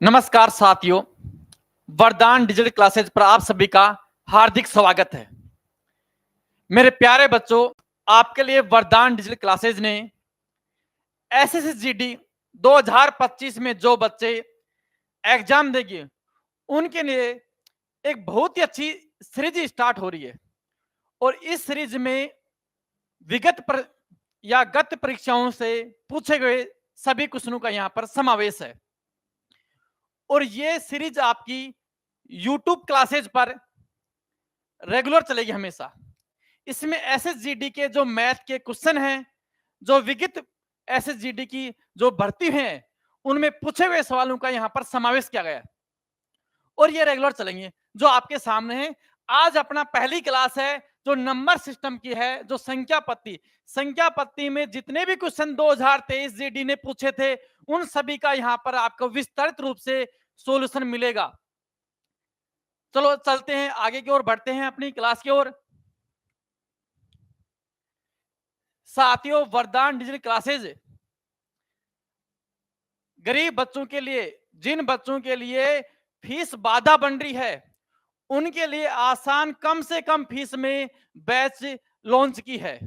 नमस्कार साथियों, वरदान डिजिटल क्लासेज पर आप सभी का हार्दिक स्वागत है। मेरे प्यारे बच्चों, आपके लिए वरदान डिजिटल क्लासेज ने एसएससीजीडी 2025 में जो बच्चे एग्जाम देंगे उनके लिए एक बहुत ही अच्छी सीरीज स्टार्ट हो रही है और इस सीरीज में विगत पर या गत परीक्षाओं से पूछे गए सभी क्वेश्चनों का यहाँ पर समावेश है और ये सीरीज आपकी यूट्यूब क्लासेज पर रेगुलर चलेगी हमेशा। इसमें एसएसजीडी के जो मैथ के क्वेश्चन हैं, जो विगत एसएसजीडी की जो भर्ती है उनमें पूछे हुए सवालों का यहाँ पर समावेश किया गया है और ये रेगुलर चलेंगे। जो आपके सामने है, आज अपना पहली क्लास है जो नंबर सिस्टम की है, जो संख्या पत्ती में जितने भी क्वेश्चन 2023 जीडी ने पूछे थे उन सभी का यहाँ पर आपको विस्तारित रूप से सॉल्यूशन मिलेगा। चलो चलते हैं आगे की ओर, बढ़ते हैं अपनी क्लास की ओर। साथियों, वरदान डिजिटल क्लासेज गरीब बच्चों के लिए, जिन बच्चों के लिए फीस बाधा बन रही है उनके लिए आसान कम से कम फीस में बैच लॉन्च की है।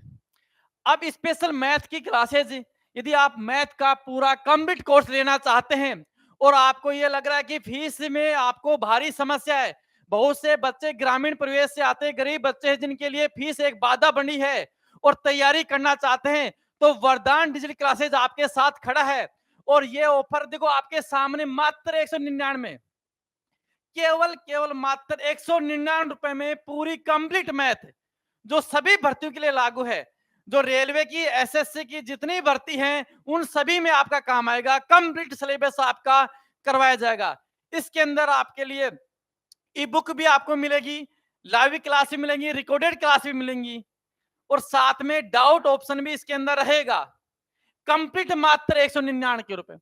अब स्पेशल मैथ की क्लासेज, यदि आप मैथ का पूरा कंप्लीट कोर्स लेना चाहते हैं और आपको यह लग रहा है कि फीस में आपको भारी समस्या है, बहुत से बच्चे ग्रामीण परिवेश से आते गरीब बच्चे हैं जिनके लिए फीस एक बाधा बनी है और तैयारी करना चाहते हैं, तो वरदान डिजिटल क्लासेज आपके साथ खड़ा है और ये ऑफर देखो आपके सामने मात्र 199, केवल मात्र 199 रुपए में पूरी कंप्लीट मैथ जो सभी भर्तियों के लिए लागू है। जो रेलवे की, एसएससी की जितनी भर्ती हैं उन सभी में आपका काम आएगा। कंप्लीट सिलेबस आपका करवाया जाएगा। इसके अंदर आपके लिए ई बुक भी आपको मिलेगी, लाइव क्लास भी मिलेंगी, रिकॉर्डेड क्लास भी मिलेंगी और साथ में डाउट ऑप्शन भी इसके अंदर रहेगा। कंप्लीट मात्र 199 रुपए।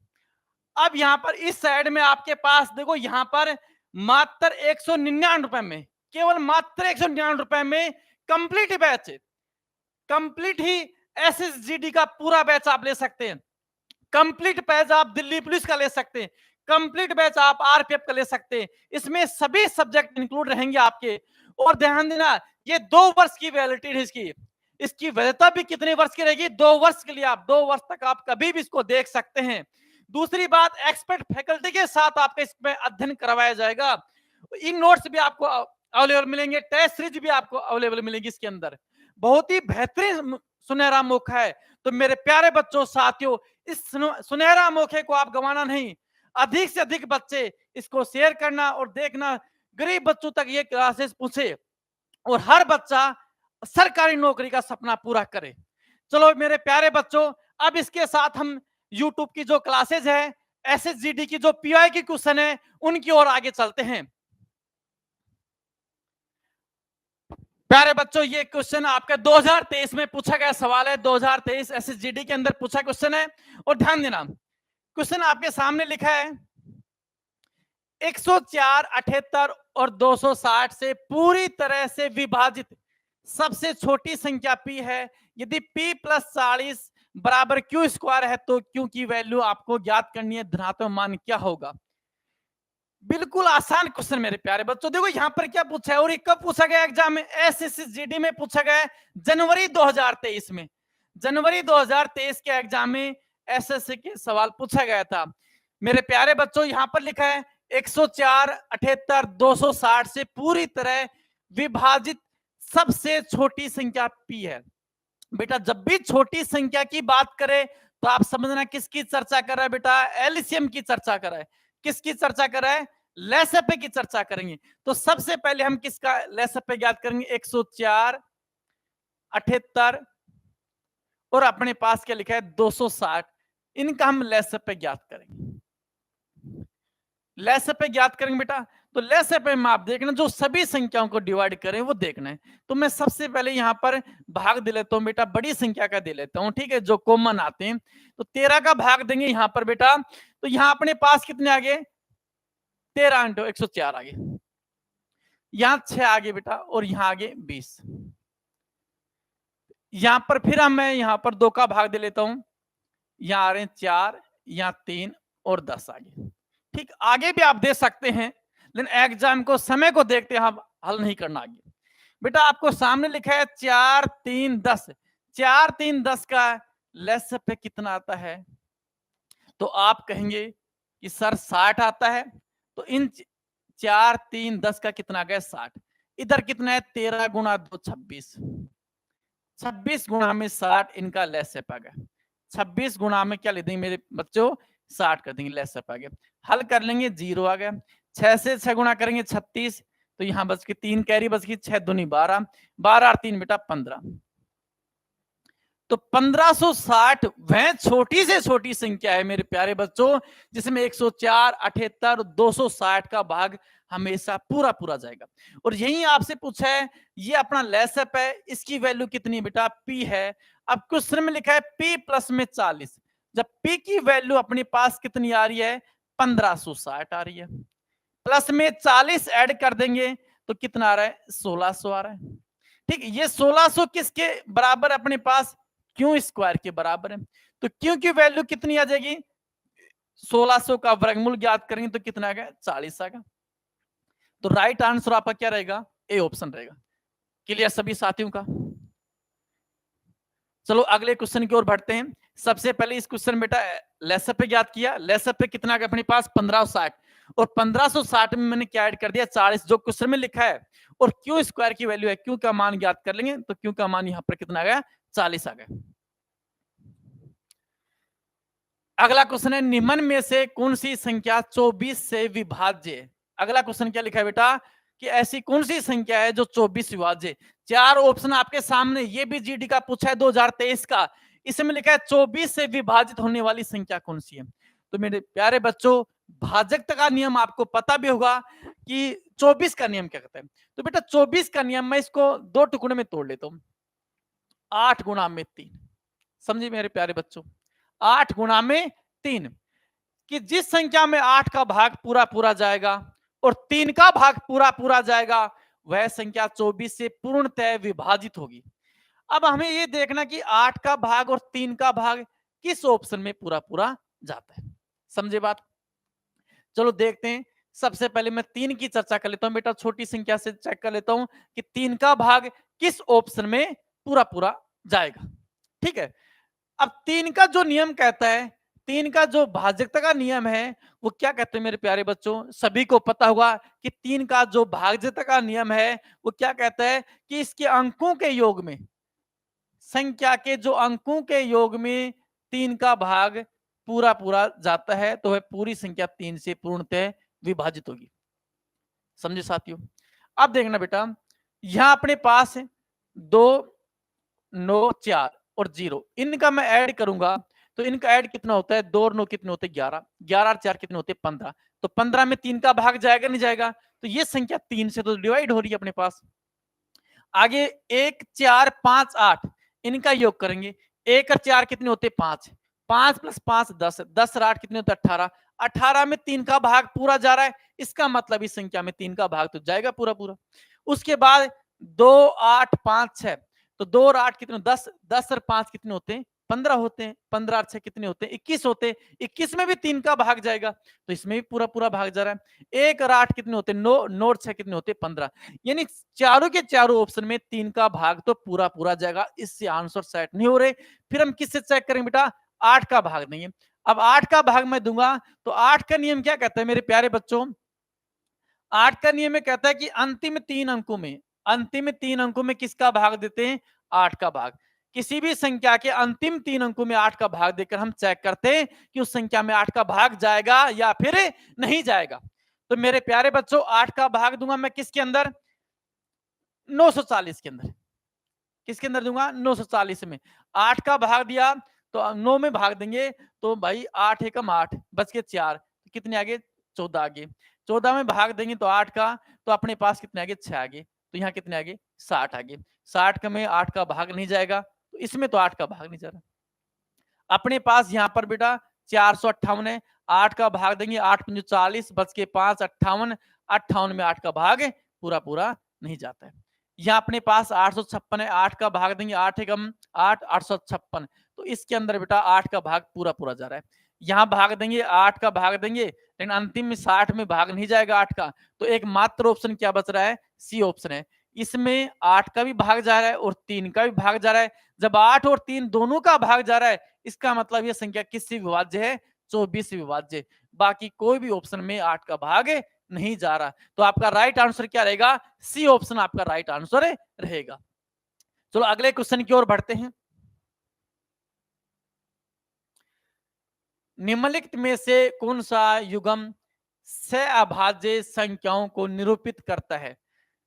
अब यहां पर इस साइड में आपके पास देखो, यहां पर मात्र 199 रुपए में, केवल मात्र 199 रुपए में कंप्लीट बैच, कंप्लीट ही एसएसजीडी का पूरा बैच आप ले सकते हैं। कंप्लीट बैच आप दिल्ली पुलिस का ले सकते हैं, कंप्लीट बैच आप आरपीएफ का ले सकते हैं। इसमें सभी सब्जेक्ट इंक्लूड रहेंगे आपके। और ध्यान देना, ये 2 वर्ष की वैलिडिटी है इसकी वैधता भी कितने वर्ष की रहेगी? 2 वर्ष के लिए। आप 2 वर्ष तक आप कभी भी इसको देख सकते हैं। दूसरी बात, एक्सपर्ट फैकल्टी के साथ आपका इसमें अध्ययन करवाया जाएगा। इन नोट्स भी आपको अवेलेबल मिलेंगे, टेस्ट सीरीज भी आपको अवेलेबल मिलेगी इसके अंदर। बहुत ही बेहतरीन सुनहरा मौका है। तो मेरे प्यारे बच्चों, साथियों, इस सुनहरा मौके को आप गंवाना नहीं। अधिक से अधिक बच्चे इसको शेयर करना और देखना, गरीब बच्चों तक ये क्लासेस पहुंचे और हर बच्चा सरकारी नौकरी का सपना पूरा करे। चलो मेरे प्यारे बच्चों, अब इसके साथ हम यूट्यूब की जो क्लासेज है, एसएसजीडी की जो पीआई की क्वेश्चन है, उनकी ओर आगे चलते हैं। प्यारे बच्चों, ये क्वेश्चन आपका 2023 में पूछा गया सवाल है। 2023 एसएसजीडी के अंदर पूछा क्वेश्चन है और ध्यान देना, क्वेश्चन आपके सामने लिखा है 104, 78 और 260 से पूरी तरह से विभाजित सबसे छोटी संख्या पी है। यदि p प्लस 40 बराबर क्यू स्क्वायर है तो क्यू की वैल्यू आपको ज्ञात करनी है। धनात्मक मान क्या होगा? बिल्कुल आसान क्वेश्चन मेरे प्यारे बच्चों। देखो यहां पर क्या पूछा है और ये कब पूछा गया एग्जाम में? एसएससीजीडी में पूछा गया है जनवरी 2023 में। जनवरी 2023 के एग्जाम में एसएससी के सवाल पूछा गया था। मेरे प्यारे बच्चों, यहां पर लिखा है 104, 78, 260 से पूरी तरह विभाजित सबसे छोटी संख्या पी है। बेटा, जब भी छोटी संख्या की बात करें तो आप समझना किसकी चर्चा कर रहा है बेटा? एलसीएम की चर्चा कर रहा है। किसकी चर्चा कर रहा है? लसपे की चर्चा करेंगे। तो सबसे पहले हम किसका लसपे ज्ञात करेंगे? 104, 78 और अपने पास क्या लिखा है 260, इनका हम लसपे ज्ञात करेंगे। लसपे ज्ञात करेंगे बेटा। तो लसपे में आप देखना, जो सभी संख्याओं को डिवाइड करें वो देखना है। तो मैं सबसे पहले यहां पर भाग दे लेता हूं बेटा, बड़ी संख्या का दे लेता हूं, ठीक है, जो कॉमन आते हैं। तो 13 का भाग देंगे यहां पर बेटा। तो यहां अपने पास कितने आगे? 13 इंटू 104 आगे, यहां 6 आगे बेटा और यहां आगे 20। यहां पर फिर मैं यहां पर 2 का भाग दे लेता हूं, यहां आ रहे हैं 4, यहां 3 और 10 आगे। ठीक, आगे भी आप दे सकते हैं, लेकिन एग्जाम को समय को देखते हैं आप हल नहीं करना आगे। बेटा आपको सामने लिखा है 4 3 10, 4 3 10 का लेस पे कितना आता है? तो आप कहेंगे कि सर 60 आता है। तो इन 4 3 10 का कितना आ गया? 60। इधर कितना है? 13 गुणा 2 26, 26 गुणा में 60 इनका लेस आ गया। 26 गुणा में क्या ले देंगे मेरे बच्चों? 60 कर देंगे, लेस आ गया। हल कर लेंगे, 0 आ गया। 6 से 6 गुणा करेंगे 36, तो यहां बच के 3 कैरी बच गई, 6 दूनी 12, 12 और 3 बेटा 15। तो 1560 वह छोटी से छोटी संख्या है मेरे प्यारे बच्चों, जिसमें 104, 78, 260 का भाग हमेशा पूरा पूरा जाएगा। और यही आपसे पूछा है, ये अपना लेसअप है, इसकी वैल्यू कितनी है बेटा? पी है। अब क्वेश्चन में लिखा है पी प्लस में 40। जब पी की वैल्यू अपने पास कितनी आ रही है? 1560 आ रही है। प्लस में 40 ऐड कर देंगे तो कितना आ रहा है? 1600 आ रहा है। ठीक, ये 1600 किसके बराबर अपने पास? क्यू स्क्वायर के बराबर है। तो क्यू की वैल्यू कितनी आ जाएगी? 1600 का वर्गमूल ज्ञात करेंगे तो कितना आ गया? 40 आ गया। तो राइट आंसर आपका क्या रहेगा? ए ऑप्शन रहेगा। क्लियर सभी साथियों का? चलो अगले क्वेश्चन की ओर बढ़ते हैं। सबसे पहले इस क्वेश्चन बेटा लेसअप पे ज्ञात किया। लेसअप पे कितना आ गया अपने पास? 1560। और 1560 में मैंने क्या ऐड कर दिया? 40, जो क्वेश्चन में लिखा है। और क्यू स्क्वायर की वैल्यू है, क्यू का मान ज्ञात कर लेंगे, तो क्यू का मान यहां पर कितना आ गया? 40 आ गया। अगला क्वेश्चन है, निम्न में से कौन सी संख्या 24 से विभाज्य है? अगला क्वेश्चन क्या लिखा है बेटा? कि ऐसी कौन सी संख्या है जो 24 विभाज्य है? 4 ऑप्शन आपके सामने, ये भी जीडी का पूछा है 2023 का। इसमें लिखा है 24 से विभाजित होने वाली संख्या कौन सी है? तो मेरे प्यारे बच्चों, भाजकता का नियम आपको पता भी होगा कि 24 का नियम क्या कहता है। तो बेटा 24 का नियम, मैं इसको 2 टुकड़े में तोड़ लेता हूं। 8 गुणा में 3, समझे मेरे प्यारे बच्चों? 8 गुणा में 3, कि जिस संख्या में 8 का भाग पूरा पूरा जाएगा और 3 का भाग पूरा पूरा जाएगा, वह संख्या 24 से पूर्णतः विभाजित होगी। अब हमें यह देखना कि 8 का भाग और 3 का भाग किस ऑप्शन में पूरा पूरा जाता है। समझे बात? चलो देखते हैं। सबसे पहले मैं 3 की चर्चा कर लेता हूं बेटा, छोटी संख्या से चेक कर लेता हूं कि 3 का भाग किस ऑप्शन में पूरा पूरा जाएगा। ठीक है, अब 3 का जो नियम कहता है, 3 का जो भाजकता का नियम है, वो क्या कहते हैं मेरे प्यारे बच्चों? सभी को पता होगा कि 3 का जो भाजकता का नियम है, वो क्या कहता है कि इसके अंकों के योग में, संख्या के जो अंकों के योग में 3 का भाग पूरा पूरा जाता है, तो वह पूरी संख्या 3 से पूर्णतः विभाजित होगी। समझे साथियों? अब देखना बेटा, यहां अपने पास 2 9 4 और 0, इनका मैं ऐड करूंगा तो इनका ऐड कितना होता है? 2 और 9 कितने होते हैं? 11, 11 और 4 कितने होते हैं? 15। तो 15 में 3 का भाग जाएगा नहीं जाएगा? तो ये संख्या 3 से तो डिवाइड हो रही है अपने पास। आगे 1 4 5 8, इनका योग करेंगे। 1 और 4 कितने होते हैं? 5, 5 प्लस 5 10, 10 और 8 कितने होते हैं? 18, 18 में 3 का भाग पूरा जा रहा है, इसका मतलब इस संख्या में 3 का भाग तो जाएगा पूरा पूरा। उसके बाद 2 8 5 6, तो 2 और 8 कितने? 10, 10 और 5 कितने होते हैं? 15 होते हैं। 15 और 6 कितने होते हैं? 21 होते हैं। 21 में भी 3 का भाग जाएगा, तो इसमें भी पूरा पूरा भाग जा रहा है। 1 और 8 कितने होते हैं? 9, 9 और 6 कितने होते हैं? 15। यानी चारों के चारों ऑप्शन में 3 का भाग तो पूरा पूरा जाएगा, इससे आंसर सेट नहीं हो रहे। फिर हम किससे चेक करेंगे बेटा? 8 का भाग नहीं है। अब 8 का भाग मैं दूंगा तो 8 का नियम क्या कहता है मेरे प्यारे बच्चों? 8 का नियम में कहता है कि अंतिम 3 अंकों में, अंतिम 3 अंकों में किसका भाग देते हैं? 8 का भाग। किसी भी संख्या के अंतिम 3 अंकों में 8 का भाग देकर हम चेक करते हैं कि उस संख्या में 8 का भाग जाएगा या फिर नहीं जाएगा। तो मेरे प्यारे बच्चों, 8 का भाग दूंगा मैं किसके अंदर? 940 के अंदर। किसके अंदर दूंगा? 940 में। 8 का भाग दिया तो 9 में भाग देंगे, तो भाई 8 एकम 8, बच के 4, कितने आगे? 14 आगे। 14 में भाग देंगे तो 8 का, तो अपने पास कितने आगे? 6 आगे। तो यहाँ कितने आगे? 60 आगे। 60 का में 8 का भाग नहीं जाएगा, तो इसमें तो 8 का भाग नहीं जा रहा। अपने पास यहाँ पर बेटा 458 है, 8 का भाग देंगे, 8 पंजे 40, बच के 5 58, 58 में 8 का भाग पूरा पूरा नहीं जाता है। यहाँ अपने पास 856 है, 8 का भाग देंगे, 8 एकम 8, 856, तो इसके अंदर बेटा 8 का भाग पूरा पूरा जा रहा है। यहाँ भाग देंगे 8 का भाग देंगे, लेकिन अंतिम में 60 में भाग नहीं जाएगा 8 का, तो एकमात्र ऑप्शन क्या बच रहा है? सी ऑप्शन है। इसमें 8 का भी भाग जा रहा है और 3 का भी भाग जा रहा है। जब 8 और 3 दोनों का भाग जा रहा है, इसका मतलब ये संख्या किससे विभाज्य है? 24 से विभाज्य। बाकी कोई भी ऑप्शन में 8 का भाग नहीं जा रहा। तो आपका राइट आंसर क्या रहेगा? सी ऑप्शन आपका राइट आंसर रहेगा। चलो अगले क्वेश्चन की ओर बढ़ते हैं। निम्नलिखित में से कौन सा युग्म सहअभाज्य संख्याओं को निरूपित करता है?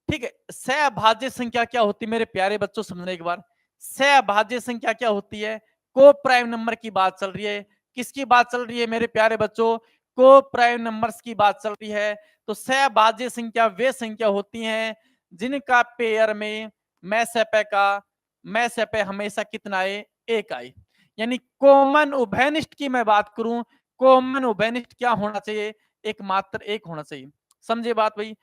ठीक है, सहअभाज्य संख्या क्या होती है मेरे प्यारे बच्चों, समझने एक बार। सहअभाज्य संख्या क्या होती है? को प्राइम नंबर की बात चल रही है। किसकी बात चल रही है मेरे प्यारे बच्चों? को प्राइम नंबर्स की बात चल रही है। तो सहअभाज्य संख्या वे संख्या होती हैं जिनका पेयर में मैं हमेशा कितना आए? एक आए। यानी कॉमन उभयनिष्ठ की मैं बात करूं, कॉमन उभयनिष्ठ क्या होना चाहिए? एकमात्र एक होना चाहिए। समझे बात भाई?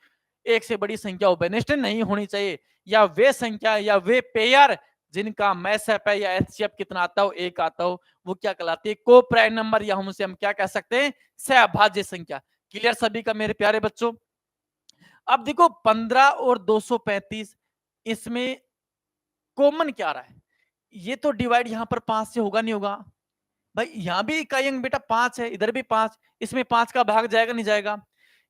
एक से बड़ी संख्या उभयनिष्ठ नहीं होनी चाहिए, या वे संख्या या वे पेयर जिनका मैसअप है या एचसीएफ कितना आता हो? एक आता हो, वो क्या कहलाती है? को प्राइम नंबर, या हमसे हम क्या कह सकते हैं? सहअभाज्य संख्या। क्लियर सभी का मेरे प्यारे बच्चों? अब देखो 15 और 235, इसमें कॉमन क्या रहा है? ये तो डिवाइड यहां पर 5 से होगा नहीं होगा भाई? यहां भी इकाई अंक बेटा 5 है, इधर भी 5, इसमें 5 का भाग जाएगा नहीं जाएगा?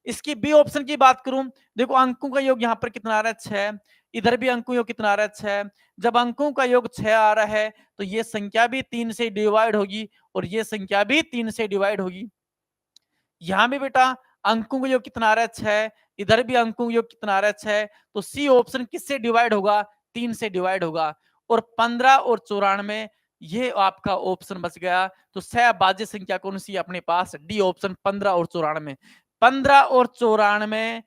इसकी बी ऑप्शन की बात करूं, देखो अंकों का योग यहां पर कितना आ रहा है? 6। इधर भी अंकों योग कितना आ रहा है? 6। जब अंकों का योग 6 आ रहा है तो ये संख्या भी 3 से डिवाइड होगी और ये संख्या भी 3 से डिवाइड होगी। यहां भी बेटा अंकों का योग कितना आ रहा है? 6। इधर भी अंकों का योग कितना आ रहा है? 6। तो सी ऑप्शन किससे डिवाइड होगा? 3 से डिवाइड होगा। और 15 और 94, ये आपका ऑप्शन बच गया। तो सहअभाज्य संख्या कौन सी है अपने पास? डी ऑप्शन, 15 और 94। 15 और 94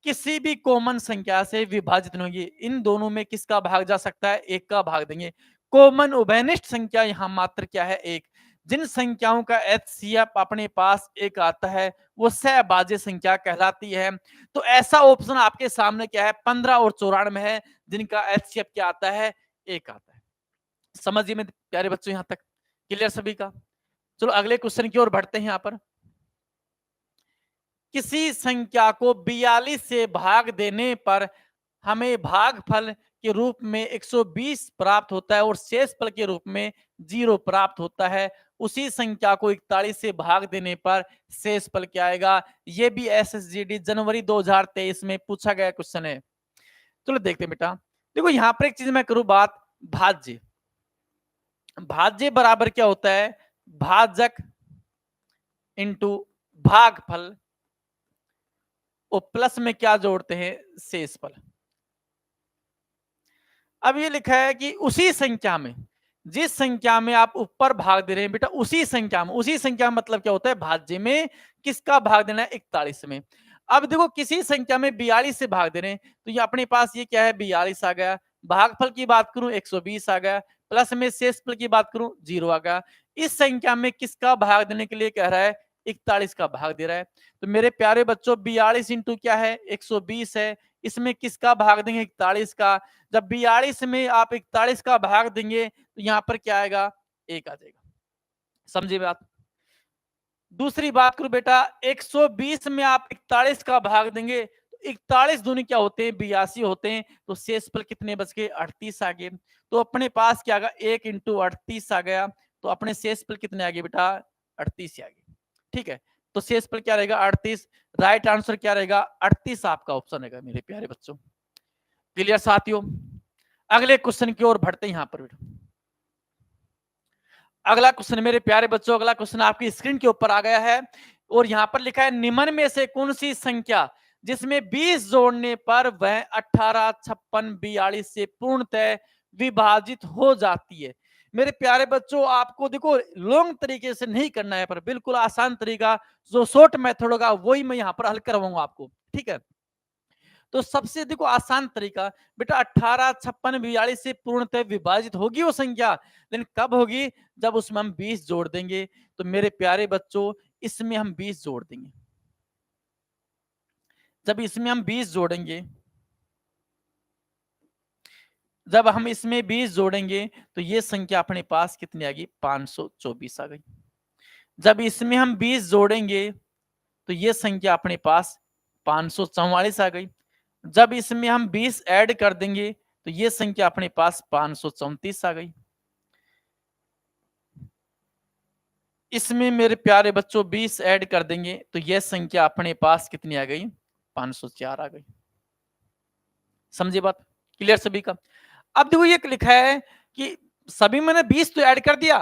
किसी भी कॉमन संख्या से विभाजित नहीं होगी। इन दोनों में किसका भाग जा सकता है? एक का भाग देंगे। कॉमन उभयनिष्ठ संख्या यहां मात्र क्या है? एक। जिन संख्याओं का एचसीएफ अपने पास एक आता है वो सहअभाज्य संख्या कहलाती है। तो ऐसा ऑप्शन आपके सामने क्या है? 15 और 94 है जिनका एचसीएफ क्या आता है? एक आता है। समझिए मेरे प्यारे बच्चों, यहां तक क्लियर सभी का? चलो अगले क्वेश्चन की ओर बढ़ते हैं। यहां पर किसी संख्या को 42 से भाग देने पर हमें भागफल के रूप में 120 प्राप्त होता है और शेषफल के रूप में 0 प्राप्त होता है। उसी संख्या को 41 से भाग देने पर शेषफल क्या आएगा? ये भी एसएसजीडी जनवरी 2023 में पूछा गया क्वेश्चन है। चलो देखते हैं बेटा। देखो यहां पर एक चीज मैं करूं बात, भाज्य। भाज्य बराबर क्या होता है? भाजक इंटू भागफल, और प्लस में क्या जोड़ते हैं? शेषफल। अब ये लिखा है कि उसी संख्या में, जिस संख्या में आप ऊपर भाग दे रहे हैं बेटा, उसी संख्या में, उसी संख्या में मतलब क्या होता है? भाज्य में किसका भाग देना है? 41 में। अब देखो किसी संख्या में 42 से भाग दे रहे हैं तो ये अपने पास ये क्या है? 42 आ गया। भागफल की बात करूं 120 आ गया, प्लस में शेषफल की बात करूं 0 आ गया। इस संख्या में किसका भाग देने के लिए कह रहा है? 41 का भाग दे रहा है। तो मेरे प्यारे बच्चों 42 इंटू क्या है? 120 है। इसमें किसका भाग देंगे? 41 का। जब 42 में आप 41 का भाग देंगे तो यहां पर क्या आएगा? 1 आ जाएगा। समझे बात? दूसरी बात करूं बेटा, 120 में आप 41 का भाग देंगे तो 41 दूनी क्या होते हैं? 82 होते हैं। तो शेषफल कितने बच गए? 38 आ गए। तो अपने पास क्या आ गया? 1 इंटू 38 आ गया। तो अपने शेषफल कितने आ गए बेटा? 38 आ गए। ठीक है, तो शेषफल क्या रहेगा? 38। राइट आंसर क्या रहेगा? 38 आपका ऑप्शन रहेगा मेरे प्यारे बच्चों। क्लियर साथियों? अगले क्वेश्चन की ओर बढ़ते हैं। यहां पर अगला क्वेश्चन मेरे प्यारे बच्चों, अगला क्वेश्चन आपकी स्क्रीन के ऊपर आ गया है और यहां पर लिखा है निम्न में से कौन सी संख्या जिसमें 20 जोड़ने पर वह 18, 56, 42 से पूर्णतः विभाजित हो जाती है? मेरे प्यारे बच्चों आपको देखो लॉन्ग तरीके से नहीं करना है, पर बिल्कुल आसान तरीका जो शॉर्ट मेथड होगा वही मैं यहां पर हल करवाऊंगा आपको। ठीक है, तो सबसे देखो आसान तरीका बेटा 18, 56, 42 से पूर्णतः विभाजित होगी वो संख्या, लेकिन कब होगी? जब उसमें हम 20 जोड़ देंगे। तो मेरे प्यारे बच्चों इसमें हम 20 जोड़ देंगे। जब इसमें हम 20 जोड़ेंगे, जब हम इसमें 20 जोड़ेंगे तो ये संख्या अपने पास कितनी आ गई? 524 आ गई। जब इसमें हम 20 जोड़ेंगे तो ये संख्या अपने पास 544 आ गई। जब इसमें हम 20 ऐड कर देंगे तो ये संख्या अपने पास 534 आ गई। इसमें मेरे प्यारे बच्चों 20 ऐड कर देंगे तो यह संख्या अपने पास कितनी आ गई? 504 आ गई। समझे बात? क्लियर सभी का? अब देखो ये लिखा है कि सभी मैंने 20 तो ऐड कर दिया,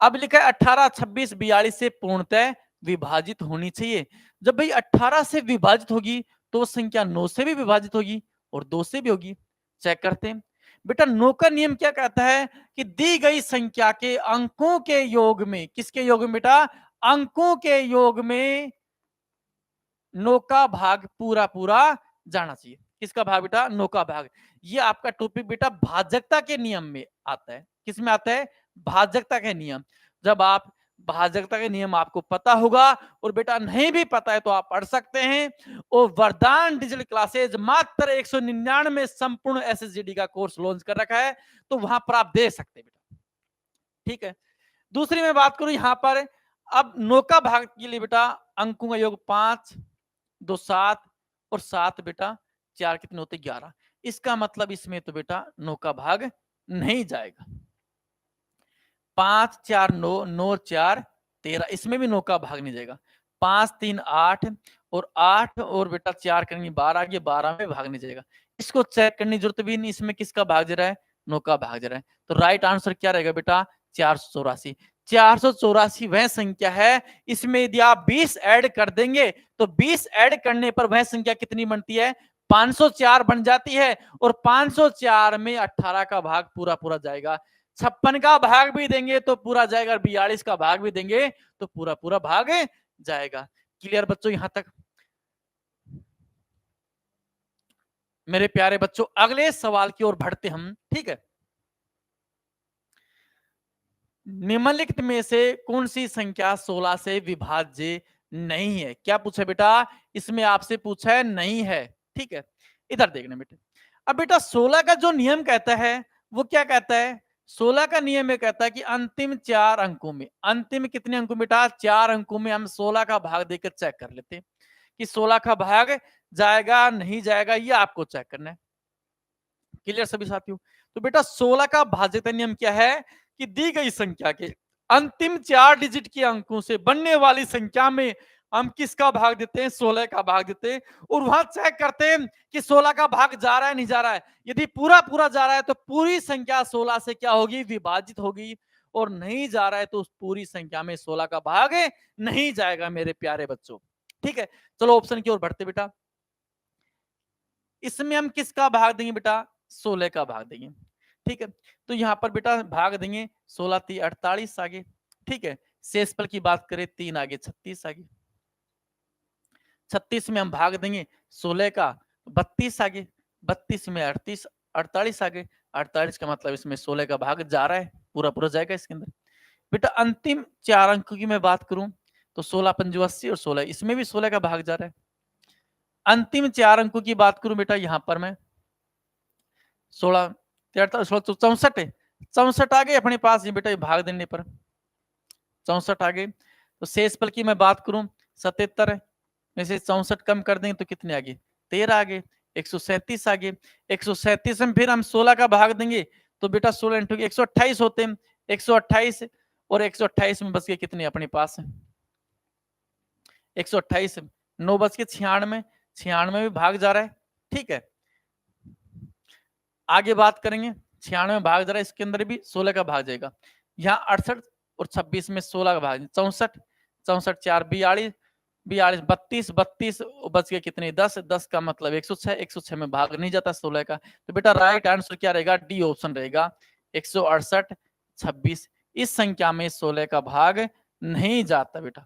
अब लिखा है 18, 26, 42 से पूर्णतः विभाजित होनी चाहिए। जब भाई 18 से विभाजित होगी तो संख्या 9 से भी विभाजित होगी और 2 से भी होगी। चेक करते हैं बेटा। 9 का नियम क्या कहता है कि दी गई संख्या के अंकों के योग में, किसके योग में बेटा? अंकों के योग में 9 का भाग पूरा पूरा जाना चाहिए। किसका भाग बेटा? 9 का भाग। ये आपका टॉपिक बेटा भाजकता के नियम में आता है। किस में आता है? भाजकता के नियम। जब आप भाजकता के नियम आपको पता होगा और बेटा नहीं भी पता है तो आप पढ़ सकते हैं। और वरदान डिजिटल क्लासेज मात्र 199 संपूर्ण एसएसजीडी का कोर्स लॉन्च कर रखा है, तो वहां पर आप दे सकते हैं बेटा। ठीक है। दूसरी मैं बात करूं यहां पर, अब 9 का भाग के लिए बेटा अंकों का योग 5, 2 7 और 7 बेटा 4 कितने होते? 11। इसका मतलब इसमें तो बेटा 9 का भाग नहीं जाएगा। 5 4 9, 9 4 13, इसमें भी 9 का भाग नहीं जाएगा। 5 3 8 और 8 और बेटा 4 करेंगे 12 आ गया, 12 में भाग नहीं जाएगा। इसको चेक करने की जरूरत भी नहीं, इसमें किसका भाग जा रहा है? 9 का भाग जा रहा है। तो राइट आंसर क्या रहेगा बेटा? 484। 484 वह संख्या है, इसमें यदि आप 20 ऐड कर देंगे तो 20 ऐड करने पर वह संख्या कितनी बनती है? 504 बन जाती है। और 504 में 18 का भाग पूरा पूरा जाएगा। 56 का भाग भी देंगे तो पूरा जाएगा, 42 का भाग भी देंगे तो पूरा पूरा भाग जाएगा। क्लियर बच्चों यहां तक? मेरे प्यारे बच्चों अगले सवाल की ओर बढ़ते हम। ठीक है। निम्नलिखित में से कौन सी संख्या 16 से विभाज्य नहीं है? क्या पूछा बेटा? इसमें आपसे पूछा है नहीं है। ठीक है। इधर देखना बेटा। अब बेटा 16 का जो नियम कहता है वो क्या कहता है? 16 का नियम ये कहता है कि अंतिम 4 अंकों में, अंतिम कितने अंकों बेटा? 4 अंकों में हम 16 का भाग देकर चेक कर लेते हैं कि 16 का भाग जाएगा नहीं जाएगा, ये आपको चेक करना है। क्लियर सभी साथियों? तो बेटा 16 का भाज्यता नियम क्या है कि दी गई संख्या के अंतिम 4 डिजिट के अंकों से बनने वाली संख्या में हम किसका भाग देते हैं? 16 का भाग देते हैं। और वहां चेक करते हैं कि 16 का भाग जा रहा है नहीं जा रहा है। यदि पूरा पूरा जा रहा है तो पूरी संख्या 16 से क्या होगी? विभाजित होगी। और नहीं जा रहा है तो उस पूरी संख्या में 16 का भाग नहीं जाएगा मेरे प्यारे बच्चों। ठीक है। चलो ऑप्शन की ओर बढ़ते बेटा। इसमें हम किसका भाग देंगे बेटा? 16 का भाग देंगे। ठीक है। तो यहां पर बेटा भाग देंगे 16 3 48 आगे। ठीक है। शेषफल की बात करें 3 आगे 36 आगे। 36 में हम भाग देंगे 16 का 32 आगे। 32 में 38, 48 आगे। 48 का मतलब इसमें 16 का भाग जा रहा है, पूरा पूरा जाएगा इसके अंदर। बेटा अंतिम 4 अंक की मैं बात करूं तो 16 पंजू 80 और 16, इसमें भी 16 का भाग जा रहा है। अंतिम 4 अंकों की बात करूं बेटा यहां पर मैं 16 16 64 है, 64 आ गए अपने पास ये बेटा, ये भाग देने पर 64 आ गए। तो शेषफल की मैं बात करूं 77 में से 64 कम कर देंगे तो कितने आ गए? 13 आ गए। 137 आ गए। 137 में फिर हम 16 का भाग देंगे तो बेटा 16 इंटू 128 होते हैं। 128 और 128 में बच गए कितने अपने पास? 128, 9 बच के 96, 96 में भाग जा रहा है। ठीक है। आगे बात करेंगे 96 में भाग जा रहा है, इसके अंदर भी 16 का भाग जाएगा। यहाँ 68 और 26 में 16 का भाग, 64, 64 4 42, 42 32, 32 बच गए कितने? 10, 10 का मतलब 106, 106 में भाग नहीं जाता 16 का। तो बेटा राइट आंसर क्या रहेगा? डी ऑप्शन रहेगा 168 26। इस संख्या में 16 का भाग नहीं जाता बेटा।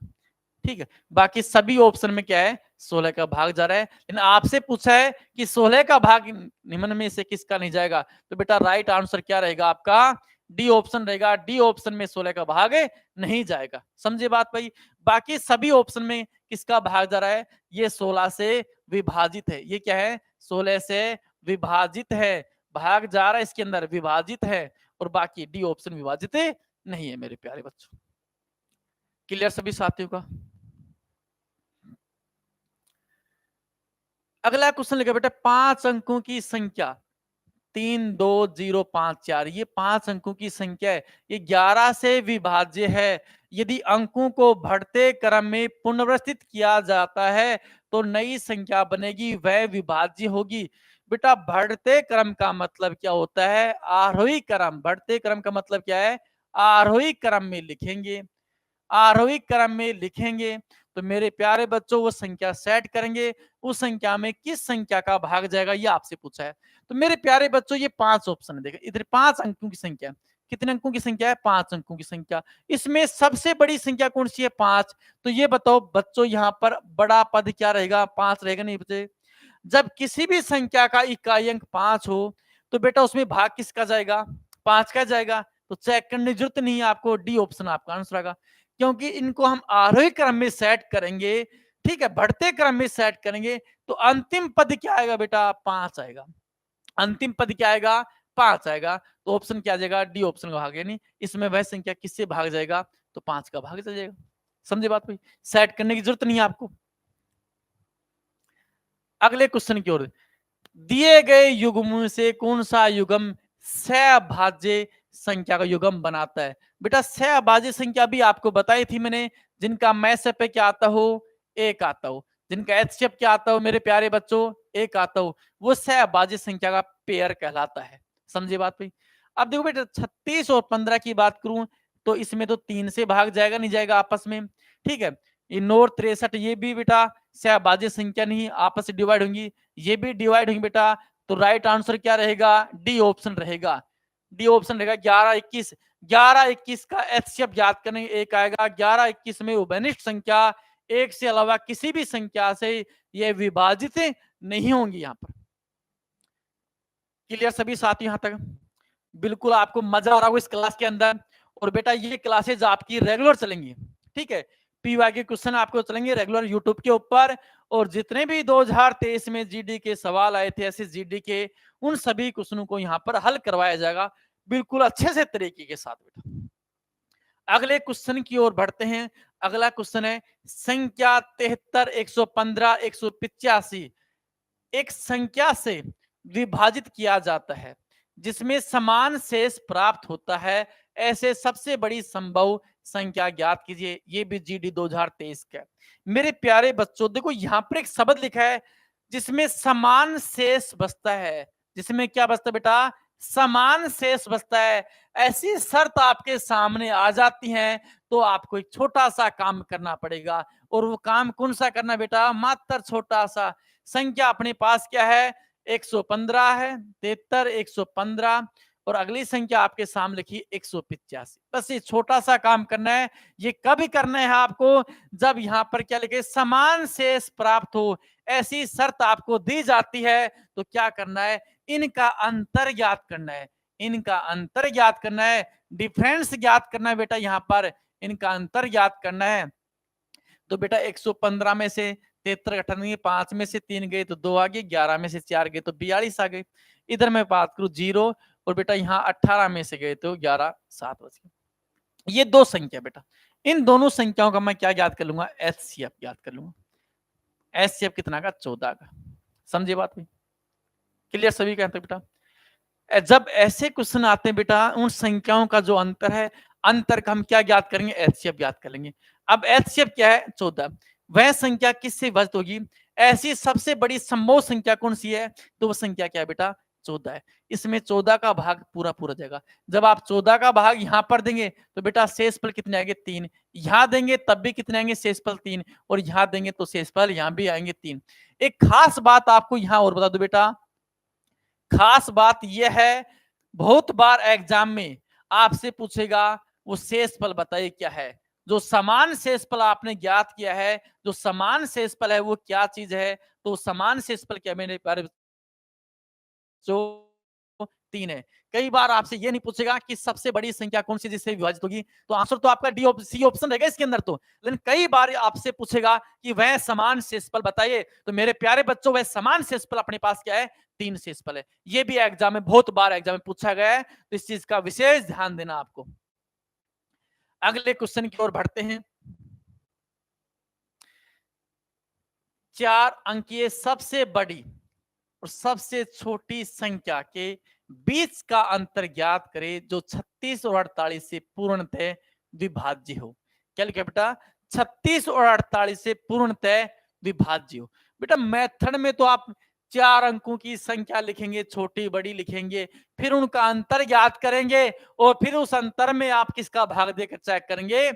ठीक है। बाकी सभी ऑप्शन में क्या है? 16 का भाग जा रहा है। लेकिन आपसे पूछा है कि 16 का भाग निम्न में से किसका नहीं जाएगा, तो बेटा राइट आंसर क्या रहेगा आपका? डी ऑप्शन रहेगा। डी ऑप्शन में 16 का भाग नहीं जाएगा। समझे बात भाई? बाकी सभी ऑप्शन में किसका भाग जा रहा है? ये 16 से विभाजित है। ये क्या है? 16 से विभाजित है, भाग जा रहा है इसके अंदर, विभाजित है। और बाकी डी ऑप्शन विभाजित नहीं है मेरे प्यारे बच्चों। क्लियर सभी साथियों का? अगला क्वेश्चन लिखा बेटा 5 अंकों की संख्या 3, 2, 0, 5, 4 ये 5 अंकों की संख्या है। ये 11 से विभाज्य है। यदि अंकों को बढ़ते क्रम में पुनर्व्यवस्थित किया जाता है तो नई संख्या बनेगी, वह विभाज्य होगी। बेटा बढ़ते क्रम का मतलब क्या होता है? आरोही क्रम। बढ़ते क्रम का मतलब क्या है? आरोही क्रम में लिखेंगे। आरोही क्रम में लिखेंगे तो मेरे प्यारे बच्चों वो संख्या सेट करेंगे, उस संख्या में किस संख्या का भाग जाएगा ये आपसे पूछा है। तो मेरे प्यारे बच्चों ये 5 ऑप्शन है। देखिए इधर 5 अंकों की संख्या, कितने अंकों की संख्या है? 5 अंकों की संख्या। इसमें सबसे बड़ी संख्या कौन सी है? 5। तो ये बताओ बच्चों यहाँ पर बड़ा पद क्या रहेगा? 5 रहेगा नहीं बच्चे? जब किसी भी संख्या का इकाई अंक 5 हो तो बेटा उसमें भाग किसका जाएगा? 5 का जाएगा। तो चेक करने की जरूरत नहीं है आपको, डी ऑप्शन आपका आंसर आएगा। क्योंकि इनको हम आरोही क्रम में सेट करेंगे, ठीक है, बढ़ते क्रम में सेट करेंगे तो अंतिम पद क्या आएगा बेटा? 5 आएगा। अंतिम पद क्या आएगा? 5 आएगा। तो ऑप्शन क्या आ जाएगा? डी ऑप्शन का भाग, यानी इसमें वह संख्या किससे भाग जाएगा? तो 5 का भाग चल जाएगा। समझे बात भाई? सेट करने की जरूरत नहीं है आपको। अगले क्वेश्चन की ओर, दिए गए युग्म से कौन सा युग्म सहभाज्य संख्या का युग्म बनाता है? बेटा सहभाज्य संख्या भी आपको बताई थी मैंने, जिनका मैसअप क्या आता हो? एक आता हो। जिनका एचसीएफ क्या आता हो मेरे प्यारे बच्चों? एक आता हो। वो सहभाज्य संख्या का पेयर कहलाता है। समझे बात भाई? अब देखो बेटा 36 और 15 की बात करूं तो इसमें तो 3 से भाग जाएगा नहीं जाएगा आपस में, ठीक है। ये 9 और 63 ये भी बेटा सहभाज्य संख्या नहीं, आपस से डिवाइड होंगी, ये भी डिवाइड होंगे बेटा। तो राइट आंसर क्या रहेगा? डी ऑप्शन रहेगा। डी ऑप्शन रहेगा 11 21। 11 21 का एचसीएफ याद करने एक आएगा। 11 21 में उभयनिष्ठ संख्या एक से अलावा किसी भी संख्या से ये विभाजित नहीं होंगी। यहाँ पर क्लियर सभी साथी यहाँ तक? बिल्कुल आपको मजा आ रहा होगा इस क्लास के अंदर। और बेटा ये क्लासेज आपकी रेगुलर चलेंगी, ठीक है। पीवाई के क्वेश्चन आपको चलेंगे रेगुलर यूट्यूब के ऊपर। और जितने भी 2023 में जीडी के सवाल आए थे ऐसे जीडी के, उन सभी क्वेश्चनों को यहाँ पर हल करवाया जाएगा बिल्कुल अच्छे से तरीके के साथ बेटा। अगले क्वेश्चन की ओर बढ़ते हैं। अगला क्वेश्चन है संख्या 73 115 185 एक संख्या से विभाजित किया जाता है जिसमें समान शेष प्राप्त होता है, ऐसे सबसे बड़ी संभव संख्या ज्ञात कीजिए। ये भी जीडी 2023 का। मेरे प्यारे बच्चों देखो यहां पर एक शब्द लिखा है जिसमें समान शेष बचता है। जिसमें क्या बचता है बेटा? समान शेष बचता है। ऐसी शर्त आपके सामने आ जाती है तो आपको एक छोटा सा काम करना पड़ेगा। और वो काम कौन सा करना बेटा? मात्र छोटा सा। संख्या अपने पास क्या है? 115 है, 73 115 और अगली संख्या आपके सामने लिखी 185। बस ये छोटा सा काम करना है। ये कब करना है आपको? जब यहाँ पर क्या लिखे? समान शेष प्राप्त हो, ऐसी शर्त आपको दी जाती है। तो क्या करना है? इनका अंतर ज्ञात करना है। इनका अंतर ज्ञात करना है, डिफरेंस ज्ञात करना है बेटा। यहाँ पर इनका अंतर ज्ञात करना है। तो बेटा 115 में से 73 घटाएंगे, 5 में से 3 गए तो 2 आ गए, 11 में से 4 गए तो 42 आ गए। इधर मैं बात करूं 0 और बेटा यहाँ 18 में से गए तो 11 7 बच गए। ये दो संख्या बेटा, इन दोनों संख्याओं का मैं क्या याद कर लूंगा? एचसीएफ याद कर लूंगा। एचसीएफ कितना का? 14 का। समझे बात में? क्लियर सभी कहते हैं बेटा। जब ऐसे क्वेश्चन आते हैं बेटा उन संख्याओं का जो अंतर है, अंतर का हम क्या ज्ञात करेंगे? एचसीएफ ज्ञात कर लेंगे। अब एचसीएफ क्या है? 14। वह संख्या किससे विभाजित होगी? ऐसी सबसे बड़ी संभव संख्या कौन सी है? तो वो संख्या क्या है बेटा? 14 है। इसमें 14 का भाग पूरा पूरा जाएगा। जब आप 14 का भाग यहां पर देंगे तो बेटा शेषफल कितने आएंगे? 3। यहां देंगे तब भी कितने आएंगे? शेषफल 3। और यहां देंगे तो शेषफल यहां भी आएंगे 3। एक खास बात आपको यहां और बता दो बेटा, खास बात यह है बहुत बार एग्जाम में आपसे पूछेगा वो शेषफल बताइए क्या है। जो समान शेषफल आपने ज्ञात किया है, जो समान शेषफल है वो क्या चीज है? तो समान शेषफल क्या मेरे प्यारे? जो 3 है। कई बार आपसे ये नहीं पूछेगा कि सबसे बड़ी संख्या कौन सी जिससे विभाजित होगी, तो आंसर तो आपका डी सी ऑप्शन रहेगा इसके अंदर तो। लेकिन कई बार आपसे पूछेगा कि वह समान शेषफल बताइए, तो मेरे प्यारे बच्चों वह समान शेषफल अपने पास क्या है? 3 शेषफल है। ये भी एग्जाम में बहुत बार एग्जाम में पूछा गया है, तो इस चीज का विशेष ध्यान देना आपको। अगले क्वेश्चन की ओर बढ़ते हैं। 4 अंकीय सबसे बड़ी और सबसे छोटी संख्या के बीच का अंतर ज्ञात करे जो 36 और 48 से पूर्णतः विभाज्य हो। क्या लिखा बेटा? 36 और 48 से पूर्णतः विभाज्य हो। बेटा मेथड में तो आप 4 अंकों की संख्या लिखेंगे, छोटी बड़ी लिखेंगे, फिर उनका अंतर ज्ञात करेंगे और फिर उस अंतर में आप किसका भाग देकर चेक करेंगे?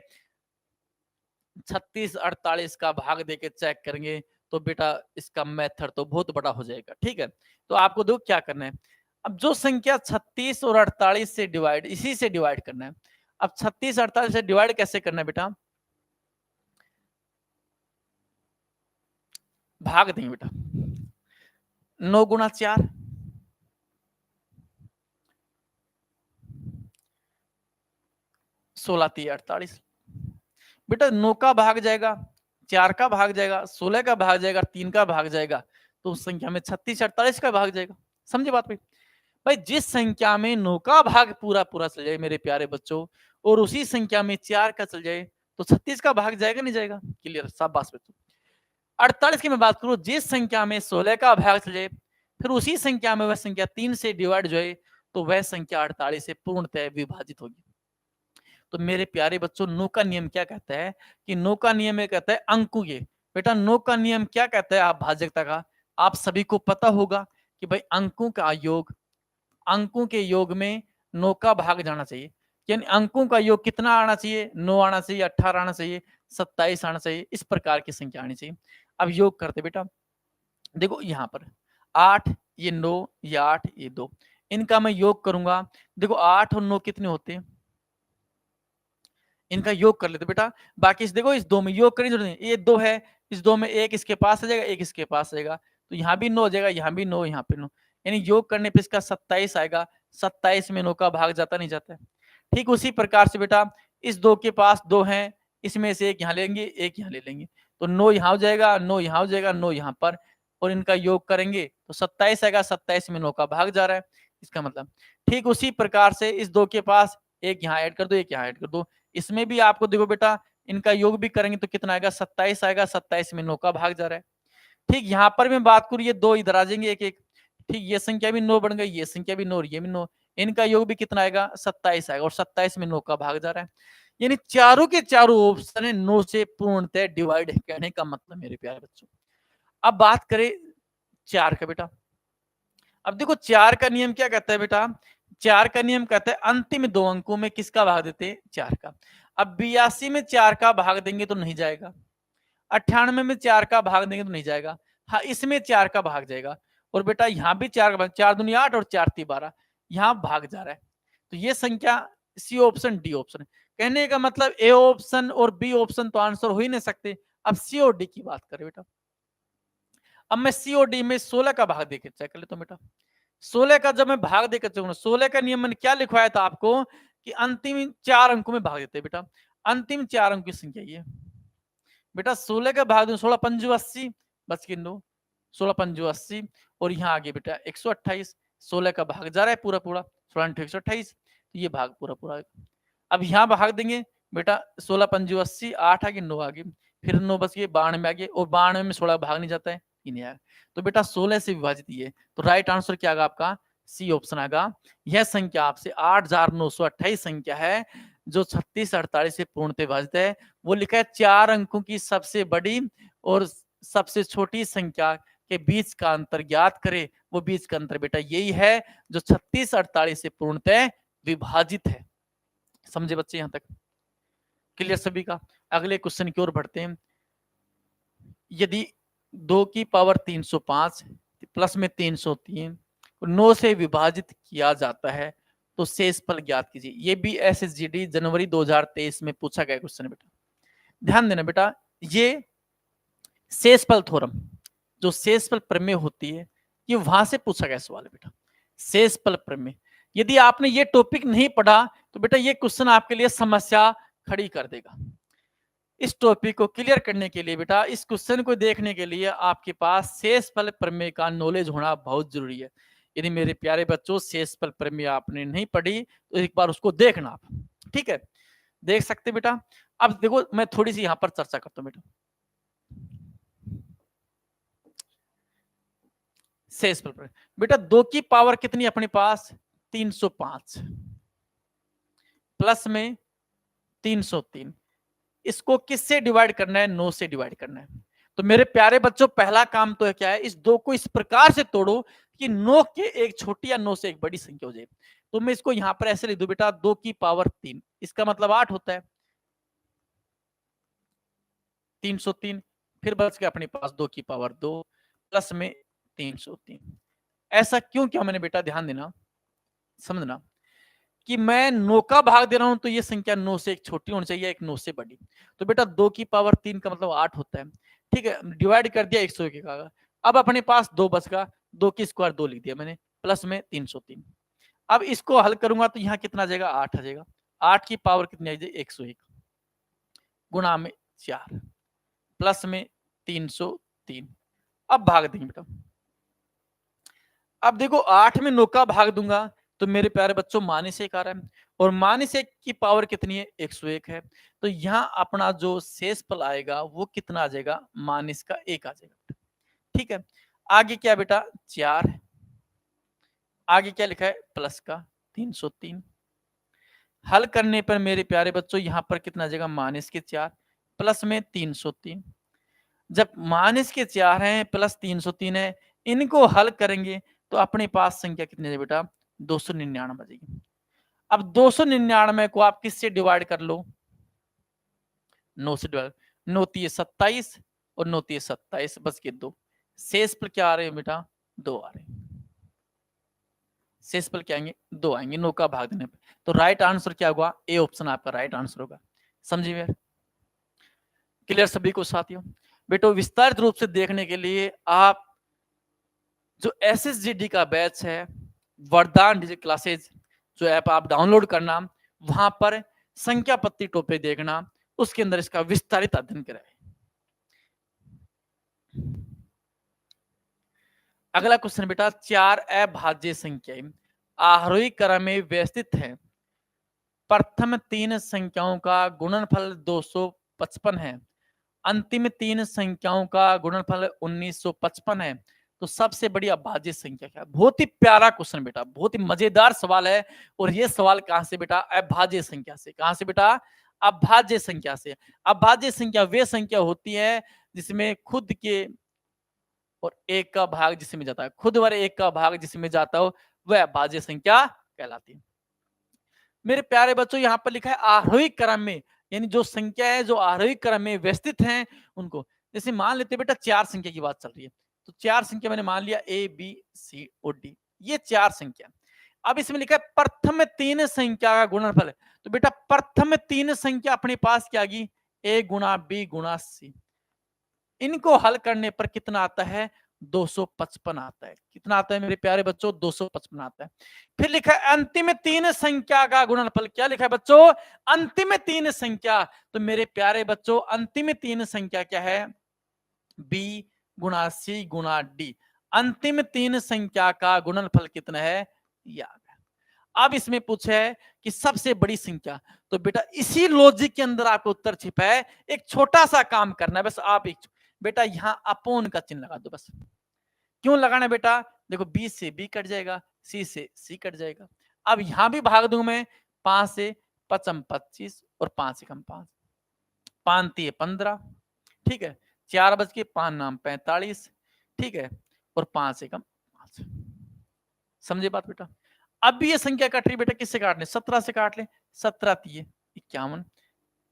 36 48 का भाग देके चेक करेंगे तो बेटा इसका मेथड तो बहुत बड़ा हो जाएगा। ठीक है, तो आपको देखो क्या करना है। अब जो संख्या 36 और 48 से डिवाइड, इसी से डिवाइड करना है। अब 36 48 से डिवाइड कैसे करना है बेटा? भाग देंगे बेटा। 9 गुणा 4, 16 3 48। बेटा 9 का भाग जाएगा, 4 का भाग जाएगा, 16 का भाग जाएगा, 3 का भाग जाएगा, तो उस संख्या में 36 48 का भाग जाएगा। समझे बात भाई? भाई जिस संख्या में 9 का भाग पूरा पूरा चल जाए मेरे प्यारे बच्चों, और उसी संख्या में 4 का चल जाए, तो 36 का भाग जाएगा नहीं जाएगा? क्लियर? शाबाश बच्चों। 48 की मैं बात करूं, जिस संख्या में 16 का भाग चल जाए, फिर उसी संख्या में वह संख्या 3 से डिवाइड जो है, तो वह संख्या 48 से पूर्णतः विभाजित होगी। तो मेरे प्यारे बच्चों, नो का नियम क्या कहता है कि नो का नियम ये कहता है अंकों के। बेटा नो का नियम क्या कहता है? आप भाजकता का आप सभी को पता होगा कि भाई अंकों का योग, अंकों के योग में 9 का भाग जाना चाहिए। यानी अंकों का योग कितना आना चाहिए? 9 आना चाहिए, 18 आना चाहिए, 27 आना चाहिए, इस प्रकार की संख्या आनी चाहिए। अब योग करते बेटा, देखो यहाँ पर 8 ये 9 ये 8 ये 2, इनका मैं योग करूंगा। देखो 8 और 9 कितने होते हैं? इनका योग कर लेते बेटा। बाकी इस देखो इस 2 में योग करने की जरूरत नहीं, ये 2 है, इस 2 में एक इसके पास आ जाएगा, एक इसके पास आ जाएगा, तो यहाँ भी 9 हो जाएगा, यहाँ भी 9, यहाँ पे 9, यानी योग करने पे इसका 27 आएगा। 27 में 9 का भाग जाता नहीं जाता है। ठीक उसी प्रकार से बेटा इस 2 के पास 2 हैं, इसमें से एक यहाँ लेंगे, एक यहाँ ले लेंगे, तो 9 यहाँ हो जाएगा, 9 यहाँ हो जाएगा, 9 यहाँ पर, और इनका योग करेंगे तो 27 आएगा। 27 में 9 का भाग जा रहा है, इसका मतलब। ठीक उसी प्रकार से इस 2 के पास एक यहाँ ऐड कर दो, एक यहाँ ऐड कर दो, इसमें भी आपको देखो बेटा इनका योग भी करेंगे तो कितना आएगा? 27 आएगा। 27 में 9 का भाग जा रहा है। ठीक यहाँ पर मैं बात करूँ, ये 2 इधर आ जाएंगे एक एक। ठीक ये संख्या भी 9 बन गई, ये संख्या भी 9 और ये भी 9, इनका योग भी कितना आएगा? 27 आएगा, और 27 में 9 का भाग जा रहा है। यानी चारों के चारों ऑप्शन है 9 से पूर्णतः डिवाइड है, कहने का मतलब मेरे प्यारे बच्चों। अब बात करें 4 का बेटा। अब देखो 4 का नियम क्या कहता है बेटा? 4 का नियम कहता है अंतिम 2 अंकों में किसका भाग देते हैं? 4 का। अब 82 में 4 का भाग देंगे तो नहीं जाएगा, 98 में 4 का भाग देंगे तो नहीं जाएगा, हाँ इसमें 4 का भाग जाएगा, और बेटा यहाँ भी 4 का भाग, 4 दूनी 8 और 4 ती 12, यहाँ भाग जा रहा है। तो ये संख्या सी ऑप्शन डी ऑप्शन, कहने का मतलब ए ऑप्शन और बी ऑप्शन तो आंसर हो ही नहीं सकते। अब सी और डी की बात करें बेटा, अब मैं सी और डी में 16 का भाग देकर चेक कर लेता हूँ बेटा। 16 का जब मैं भाग देकर चलूंगा, 16 का नियम मैंने क्या लिखवाया था आपको कि अंतिम 4 अंकों में भाग देते हैं बेटा। अंतिम 4 अंक की संख्या ये बेटा, 16 का भाग दूं, 16 पंजू 80, बच के 9, 16 पंजू 80, और यहाँ आगे बेटा 128, 16 का भाग जा रहा है पूरा पूरा, 16 128, तो ये भाग पूरा पूरा। अब यहाँ भाग देंगे बेटा, 16 पंजू 80, 8 आगे 9 आगे, फिर 9 बच गए 92 आगे, और 92 में 16 भाग नहीं जाता है, ये नहीं आएगा। तो बेटा 16 से विभाजित ये, तो राइट आंसर क्या आएगा आपका? सी ऑप्शन आएगा। यह संख्या आपसे 8928 संख्या है जो 36 48 से पूर्णतः विभाजित है। वो लिखा है 4 अंकों की सबसे बड़ी और सबसे छोटी संख्या के बीच का अंतर ज्ञात करे। वो बीच का अंतर बेटा यही है जो 36 48 से पूर्णतः विभाजित है। समझे बच्चे यहां तक? क्लियर सभी का? अगले क्वेश्चन की ओर बढ़ते हैं। यदि 2 की पावर 305 प्लस में 303 9 से विभाजित किया जाता है तो शेषफल ज्ञात कीजिए। ये भी एसएसजीडी जनवरी 2023 में पूछा गया क्वेश्चन है बेटा। ध्यान देना बेटा, ये शेषफल थ्योरम, जो शेषफल प्रमेय होती है, ये वहां से पूछा गया सवाल है बेटा। शेषफल प्रमेय, यदि आपने ये टॉपिक नहीं पढ़ा तो बेटा ये क्वेश्चन आपके लिए समस्या खड़ी कर देगा। इस टॉपिक को क्लियर करने के लिए बेटा, इस क्वेश्चन को देखने के लिए आपके पास शेषफल प्रमेय का नॉलेज होना बहुत जरूरी है। यदि मेरे प्यारे बच्चों शेषफल प्रमेय आपने नहीं पढ़ी तो एक बार उसको देखना आप, ठीक है? देख सकते बेटा। अब देखो मैं थोड़ी सी यहाँ पर चर्चा करता हूँ बेटा। शेषफल पर। बेटा 2 की पावर कितनी अपने पास 305 प्लस में 303, इसको किससे डिवाइड करना है 9 से डिवाइड करना है। तो मेरे प्यारे बच्चों पहला काम तो क्या है, इस 2 को इस प्रकार से तोड़ो कि 9 के एक छोटी या 9 से एक बड़ी संख्या हो जाए। तो मैं इसको यहां पर ऐसे लिख दूं बेटा 2 की पावर 3, इसका मतलब 8 होता है 303, फिर बच गया अपने पास 2 की पावर 2 प्लस में 303। ऐसा क्यों किया मैंने बेटा, ध्यान देना समझना कि मैं 9 का भाग दे रहा हूं तो ये संख्या 9 से एक छोटी होनी चाहिए, एक 9 से बड़ी। तो बेटा 2 की पावर 3 का मतलब 8 होता है, ठीक है, डिवाइड कर दिया 101 का। अब अपने पास 2 बच गया, 2 की स्क्वायर 2 लिख दिया मैंने प्लस में 303। अब इसको हल करूंगा तो यहाँ कितना आ जाएगा 8 आ जाएगा। 8 की पावर कितनी आ जाएगी 101 गुणा में 4 प्लस में 303। अब भाग देंगे बेटा, अब देखो 8 में 9 का भाग दूंगा तो मेरे प्यारे बच्चों -1 आ रहा है, और -1 की पावर कितनी है 101 है। तो यहाँ अपना जो शेषफल आएगा वो कितना आ जाएगा -1 आ जाएगा। ठीक है, आगे क्या बेटा 4 है, आगे क्या लिखा है प्लस का 303। हल करने पर मेरे प्यारे बच्चों यहाँ पर कितना आ जाएगा -4 प्लस में 303। जब -4 है प्लस 303 है, इनको हल करेंगे तो अपने पास संख्या कितनी है बेटा 299 बचेगी। अब 299 को आप किससे डिवाइड कर लो 9 से डिवाइड, 9 × 27 और 9 × 27 बच के 2, शेष पर क्या आ रहे हैं बेटा 2 आ रहे हैं, शेष पर क्या आएंगे 2 आएंगे 9 का भाग देने पे। तो राइट आंसर क्या होगा, ए ऑप्शन आपका राइट आंसर होगा। समझिए क्लियर सभी को साथियों। बेटो विस्तारित रूप से देखने के लिए आप जो SSGD का बैच है वरदान डिजिटल क्लासेज जो ऐप आप डाउनलोड करना, वहां पर संख्या पत्ती टॉपिक देखना, उसके अंदर इसका विस्तारित अध्ययन करें। अगला क्वेश्चन बेटा 4 अभाज्य संख्याएं आरोही क्रम में व्यवस्थित हैं। प्रथम 3 संख्याओं का गुणनफल 255 है, अंतिम 3 संख्याओं का गुणनफल 1955 है, तो सबसे बड़ी अभाज्य संख्या क्या है। बहुत ही प्यारा क्वेश्चन बेटा, बहुत ही मजेदार सवाल है। और ये सवाल कहां से बेटा अभाज्य संख्या से, कहां से बेटा अभाज्य संख्या से। अभाज्य संख्या वे संख्या होती है जिसमें खुद के और एक का भाग जिसमें जाता है, खुद और एक का भाग जिसमें जाता हो वह अभाज्य संख्या कहलाती है। मेरे प्यारे बच्चों यहाँ पर लिखा है आरोही क्रम में, यानी जो संख्या है जो आरोही क्रम में व्यवस्थित हैं उनको। जैसे मान लेते बेटा 4 संख्या की बात चल रही है, तो 4 संख्या मैंने मान लिया A B C और D, ये 4 संख्या। अब इसमें लिखा है प्रथम 3 संख्या का गुणनफल है, तो बेटा प्रथम 3 संख्या अपने पास क्या आ गई A गुणा B गुणा C। इनको हल करने पर कितना आता है 255 आता है। कितना आता है मेरे प्यारे बच्चों 255 आता है। फिर लिखा है अंतिम 3 संख्या का गुणनफल, क्या लिखा है बच्चों अंतिम 3 संख्या। तो मेरे प्यारे बच्चों अंतिम 3 संख्या क्या है B गुणा C गुणा D। अंतिम 3 संख्या का गुणनफल कितना है ये आ गया। अब इसमें पूछा है कि सबसे बड़ी संख्या, तो बेटा इसी लॉजिक के अंदर आपको उत्तर छिपा है। एक छोटा सा काम करना है बस, आप एक बेटा यहां अपोन का चिन्ह लगा दो बस। क्यों लगाना बेटा, देखो B से B कट जाएगा, C से C कट जाएगा। अब यहां भी भाग दूं मैं 5 से 5 25 और 5 से कम 5, 5 3 15, ठीक है, 4 बज के 5 नाम 45, ठीक है, और 5 से कम 5। समझे बात बेटा। अब भी ये संख्या कट रही बेटा, किससे काट ले 17 से काट ले, 17 3 51,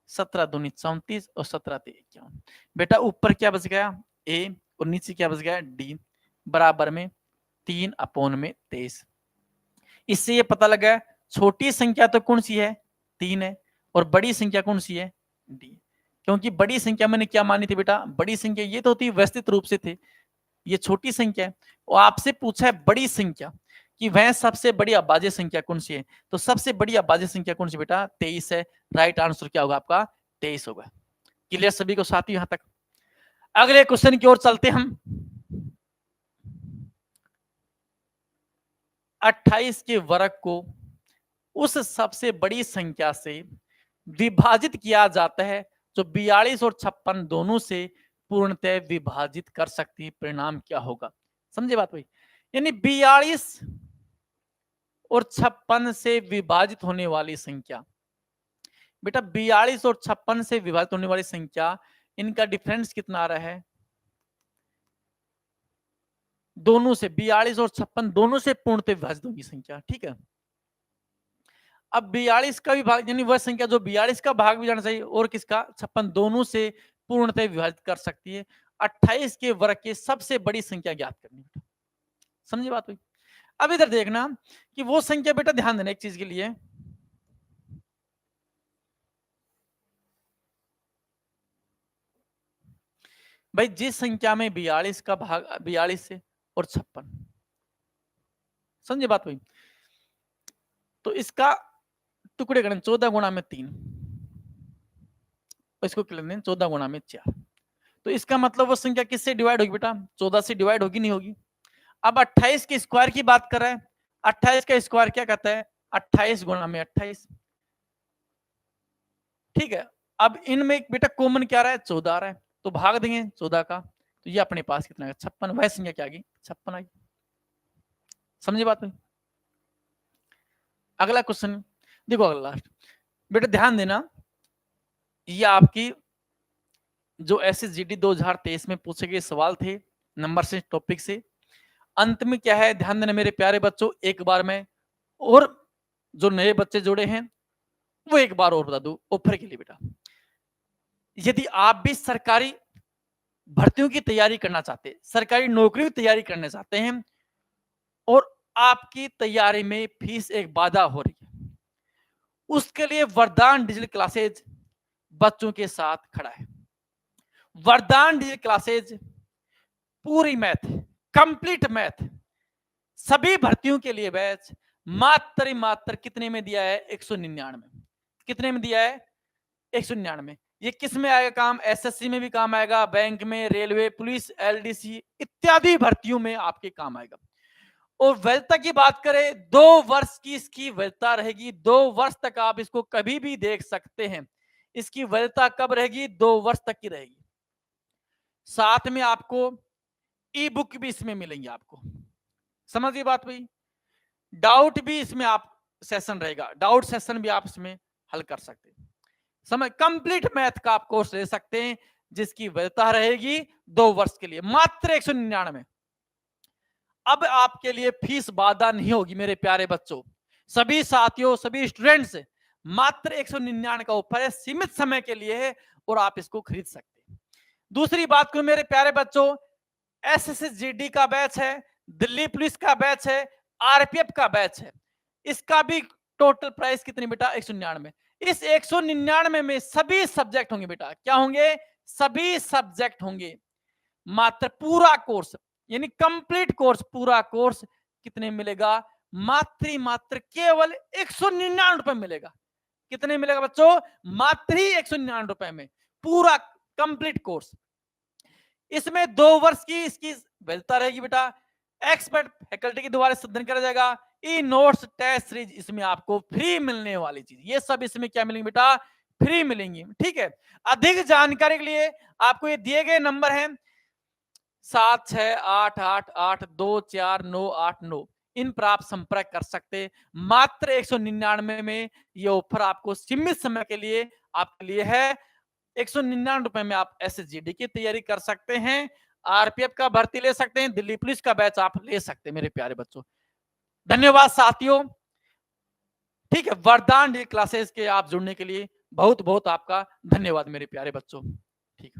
17 दूनी 34 और 17 3 51। बेटा ऊपर क्या बच गया A और नीचे क्या बच गया D, बराबर में 3/23। इससे ये पता लगा छोटी संख्या तो कौन सी है 3 है, और बड़ी संख्या कौन सी है D। क्योंकि बड़ी संख्या मैंने क्या मानी थी बेटा, बड़ी संख्या ये तो होती व्यवस्थित रूप से थे, ये छोटी संख्या है। और आपसे पूछा है बड़ी संख्या कि वह सबसे बड़ी अभाज्य संख्या कौन सी है, तो सबसे बड़ी अभाज्य संख्या कौन सी बेटा 23 है। राइट आंसर क्या होगा आपका 23 होगा। क्लियर सभी को साथियों यहां तक। अगले क्वेश्चन की ओर चलते हम। 28 के वर्ग को उस सबसे बड़ी संख्या से विभाजित किया जाता है जो 42 और 56 दोनों से पूर्णतः विभाजित कर सकती है, परिणाम क्या होगा। समझे बात भाई, यानी 42 और 56 से विभाजित होने वाली संख्या। बेटा 42 और 56 से विभाजित होने वाली संख्या, इनका डिफरेंस कितना आ रहा है? दोनों से 42 और 56 दोनों से पूर्णतः विभाजित होगी संख्या, ठीक है। अब 42 का भी भाग, यानी वह संख्या जो 42 का भाग भी जाना चाहिए और किसका 56 दोनों से पूर्णतः विभाजित कर सकती है। 28 के वर्ग की सबसे बड़ी संख्या ज्ञात करनी है। समझी बात हुई? अब इधर देखना कि वो संख्या, बेटा ध्यान देना एक चीज के लिए, भाई जिस संख्या में 42 का भाग 42 से और 56, समझे बात हुई, तो इसका टुकड़े करें 14 गुणा में 3, इसको कर लेते हैं 14 गुणा में 4, तो इसका मतलब वो संख्या किससे डिवाइड होगी बेटा? 14 से डिवाइड होगी, नहीं होगी? अब 28 के स्क्वायर की बात कर रहा है, 28 का स्क्वायर क्या कहता है? 28 गुणा में 28, ठीक है। अब इनमें बेटा कॉमन क्या रहा है? 14 आ रहा है, तो भाग देंगे 14 का, तो ये अपने पास कितना है? 56। वह संख्या क्या आ गई? 56 आ गई। समझे बात में? अगला क्वेश्चन देखो, अगला बेटा ध्यान देना, ये आपकी जो SSGD 2023 में पूछे गए सवाल थे नंबर से, टॉपिक से। अंत में क्या है, ध्यान देना मेरे प्यारे बच्चों, एक बार में, और जो नए बच्चे जुड़े हैं वो एक बार और बता दूं ऑफर के लिए। बेटा यदि आप भी सरकारी भर्तियों की तैयारी करना चाहते हैं, सरकारी नौकरी की तैयारी करना चाहते हैं, और आपकी तैयारी में फीस एक बाधा हो रही है, उसके लिए वरदान डिजिटल क्लासेज बच्चों के साथ खड़ा है। वरदान डिजिटल क्लासेज पूरी मैथ, कंप्लीट मैथ, सभी भर्तियों के लिए बैच मात्र कितने में दिया है? 199। कितने में दिया है? 199। ये किस में आएगा काम? SSC में भी काम आएगा, बैंक में, रेलवे, पुलिस, LDC इत्यादि भर्तियों में आपके काम आएगा। और वैधता की बात करें, 2 वर्ष की इसकी वैधता रहेगी। 2 वर्ष तक आप इसको कभी भी देख सकते हैं। इसकी वैधता कब रहेगी? 2 वर्ष तक की रहेगी। साथ में आपको ई बुक भी इसमें मिलेंगे आपको। समझिए बात भाई। डाउट भी इसमें आप सेशन रहेगा, डाउट सेशन भी आप इसमें हल कर सकते हैं। समझ, कंप्लीट मैथ का आप कोर्स ले सकते हैं, जिसकी वैधता रहेगी 2 वर्ष के लिए, मात्र 199। अब आपके लिए फीस बाधा नहीं होगी मेरे प्यारे बच्चों, सभी साथियों, सभी स्टूडेंट्स, मात्र 199 का ऑफर है, सीमित समय के लिए है, और आप इसको खरीद सकते हैं। दूसरी बात को मेरे प्यारे बच्चों, SSGD का बैच है, दिल्ली पुलिस का बैच है, RPF का बैच है, इसका भी टोटल प्राइस कितनी बेटा? 199। इस 199 में सभी सब्जेक्ट होंगे बेटा। क्या होंगे? सभी सब्जेक्ट होंगे। मात्र पूरा कोर्स, यानी कंप्लीट कोर्स, पूरा कोर्स कितने मिलेगा? मात्र केवल 199 रुपए मिलेगा। कितने मिलेगा बच्चों? मात्र ही 199 रुपए में पूरा कंप्लीट कोर्स। इसमें 2 वर्ष की इसकी वैधता रहेगी बेटा। एक्सपर्ट फैकल्टी के द्वारा सदन करा जाएगा। ई नोट्स, टेस्ट सीरीज इसमें आपको फ्री मिलने वाली चीज, ये सब इसमें क्या मिलेंगे बेटा? फ्री मिलेंगी, ठीक है। अधिक जानकारी के लिए आपको ये दिए गए नंबर हैं 7688824989, इन पर आप संपर्क कर सकते हैं। मात्र 199 में ये ऑफर आपको सीमित समय के लिए आपके लिए है। 199 रुपए में आप SSGD की तैयारी कर सकते हैं, RPF का भर्ती ले सकते हैं, दिल्ली पुलिस का बैच आप ले सकते हैं मेरे प्यारे बच्चों। धन्यवाद साथियों, ठीक है। वरदान क्लासेस के आप जुड़ने के लिए बहुत बहुत आपका धन्यवाद मेरे प्यारे बच्चों, ठीक है।